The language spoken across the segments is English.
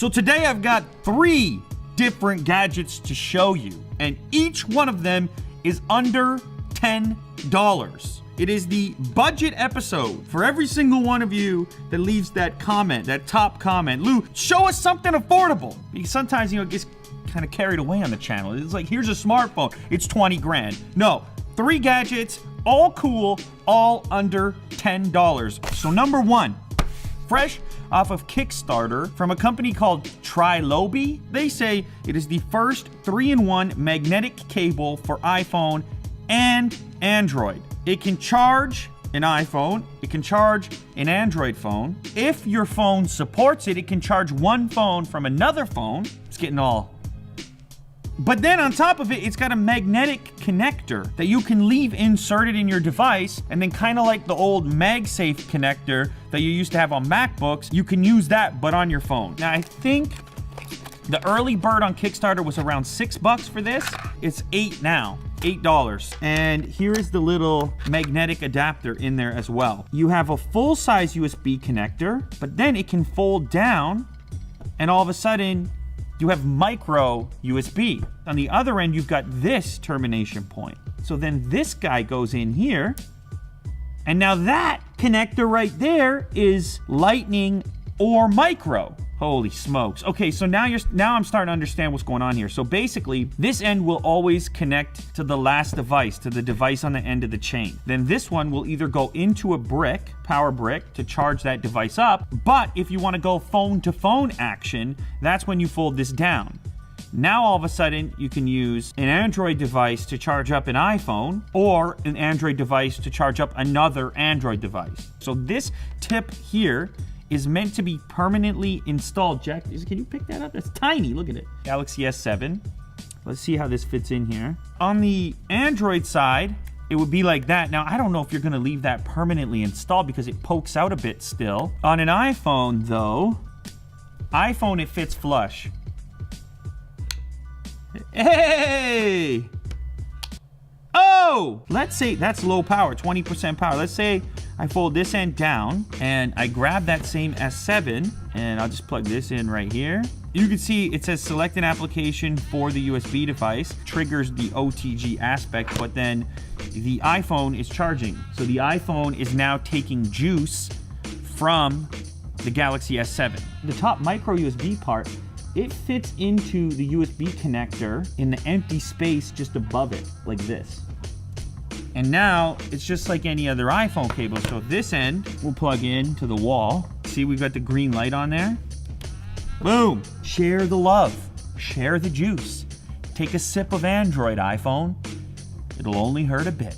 So today I've got 3 different gadgets to show you, and each one of them is under $10. It is the budget episode for every single one of you that leaves that comment, that top comment. Lou, show us something affordable. Because sometimes, it gets kind of carried away on the channel. It's like, here's a smartphone. It's 20 grand. No, 3 gadgets, all cool, all under $10. So number 1, fresh off of Kickstarter from a company called Trilobee. They say it is the first 3-in-1 magnetic cable for iPhone and Android. It can charge an iPhone, it can charge an Android phone. If your phone supports it, it can charge one phone from another phone. It's getting all... But then on top of it, it's got a magnetic connector that you can leave inserted in your device, and then kind of like the old MagSafe connector that you used to have on MacBooks, you can use that but on your phone. Now I think the early bird on Kickstarter was around $6 for this. It's $8 now. $8. And here is the little magnetic adapter in there as well. You have a full-size USB connector, but then it can fold down, and all of a sudden you have micro USB. On the other end, you've got this termination point. So then this guy goes in here, and now that connector right there is Lightning or micro. Holy smokes. Okay, so now I'm starting to understand what's going on here. So basically, this end will always connect to the last device, to the device on the end of the chain. Then this one will either go into a brick, power brick, to charge that device up. But if you want to go phone-to-phone action, that's when you fold this down. Now all of a sudden, you can use an Android device to charge up an iPhone, or an Android device to charge up another Android device. So this tip here is meant to be permanently installed. Jack, can you pick that up? That's tiny, look at it. Galaxy S7. Let's see how this fits in here. On the Android side, it would be like that. Now, I don't know if you're gonna leave that permanently installed because it pokes out a bit still. On an iPhone though, it fits flush. Hey! Oh! Let's say that's low power, 20% power. Let's say I fold this end down and I grab that same S7 and I'll just plug this in right here. You can see it says select an application for the USB device, triggers the OTG aspect, but then the iPhone is charging. So the iPhone is now taking juice from the Galaxy S7. The top micro USB part, it fits into the USB connector in the empty space just above it, like this. And now it's just like any other iPhone cable. So this end will plug in to the wall. See, we've got the green light on there. Boom. Share the love. Share the juice. Take a sip of Android, iPhone. It'll only hurt a bit.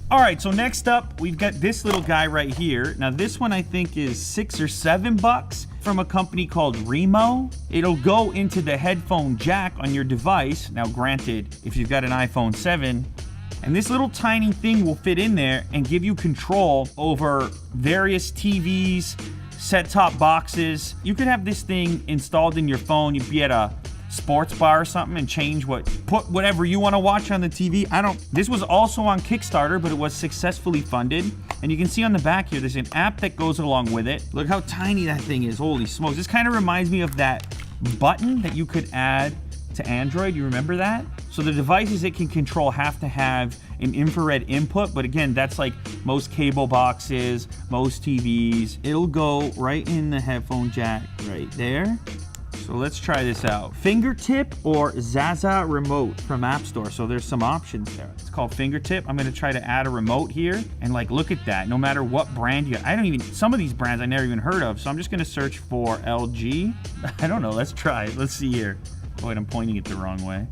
All right, so next up, we've got this little guy right here. Now this one I think is $6 or $7 from a company called Remo. It'll go into the headphone jack on your device. Now granted, if you've got an iPhone 7, and this little tiny thing will fit in there and give you control over various TVs, set-top boxes. You could have this thing installed in your phone. You'd be at a sports bar or something and put whatever you want to watch on the TV. This was also on Kickstarter, but it was successfully funded. And you can see on the back here, there's an app that goes along with it. Look how tiny that thing is. Holy smokes. This kind of reminds me of that button that you could add to Android. You remember that? So the devices it can control have to have an infrared input, but again, that's like most cable boxes, most TVs. It'll go right in the headphone jack right there. So let's try this out. Fingertip or Zaza remote from App Store. So there's some options there. It's called Fingertip. I'm gonna try to add a remote here, and like, look at that. No matter what brand you got. Some of these brands I never even heard of, so I'm just gonna search for LG. I don't know, let's try it. Let's see here. Wait, I'm pointing it the wrong way.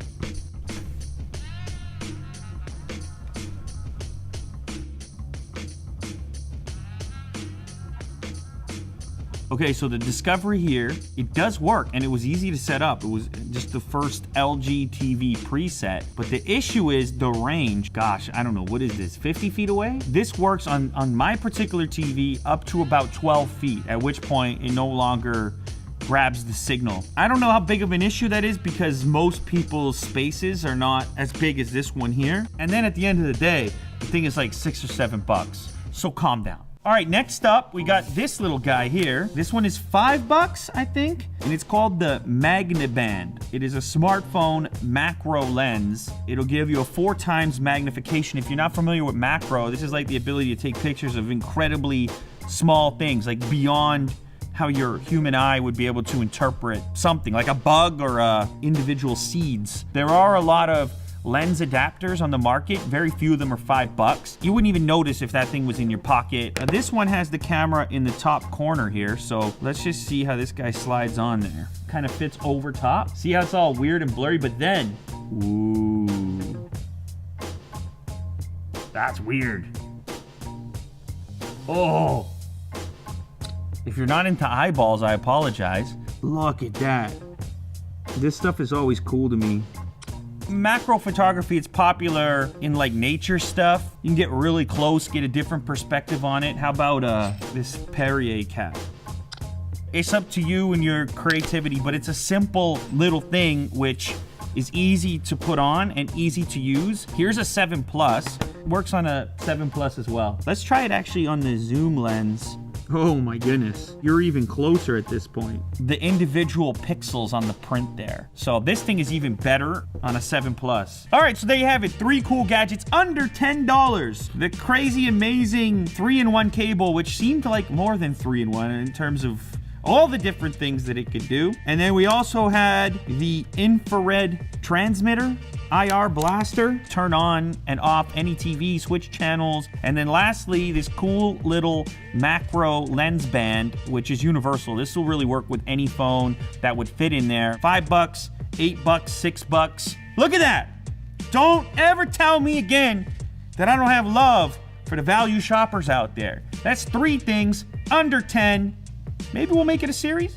Okay, so the Discovery here, it does work, and it was easy to set up. It was just the first LG TV preset, but the issue is the range. Gosh, I don't know, what is this, 50 feet away? This works on my particular TV up to about 12 feet, at which point it no longer grabs the signal. I don't know how big of an issue that is because most people's spaces are not as big as this one here. And then at the end of the day, the thing is like $6 or $7. So calm down. All right, next up, we got this little guy here. This one is $5, I think, and it's called the MagnaBand. It is a smartphone macro lens. It'll give you a 4 times magnification. If you're not familiar with macro, this is like the ability to take pictures of incredibly small things, like beyond how your human eye would be able to interpret something, like a bug or individual seeds. There are a lot of lens adapters on the market. Very few of them are $5. You wouldn't even notice if that thing was in your pocket. This one has the camera in the top corner here, so let's just see how this guy slides on there. Kind of fits over top. See how it's all weird and blurry, but then, ooh, that's weird. Oh, if you're not into eyeballs, I apologize. Look at that. This stuff is always cool to me. Macro photography, it's popular in like nature stuff. You can get really close, get a different perspective on it. How about this Perrier cap? It's up to you and your creativity, but it's a simple little thing which is easy to put on and easy to use. Here's a 7 Plus. Works on a 7 Plus as well. Let's try it actually on the zoom lens. Oh my goodness, you're even closer at this point. The individual pixels on the print there. So this thing is even better on a 7 Plus. All right, so there you have it. 3 cool gadgets under $10. The crazy, amazing 3-in-1 cable, which seemed like more than 3-in-1 in terms of all the different things that it could do. And then we also had the infrared transmitter, IR blaster, turn on and off any TV, switch channels. And then lastly, this cool little macro lens band, which is universal. This will really work with any phone that would fit in there. $5, $8, $6. Look at that. Don't ever tell me again that I don't have love for the value shoppers out there. That's 3 things under 10. Maybe we'll make it a series.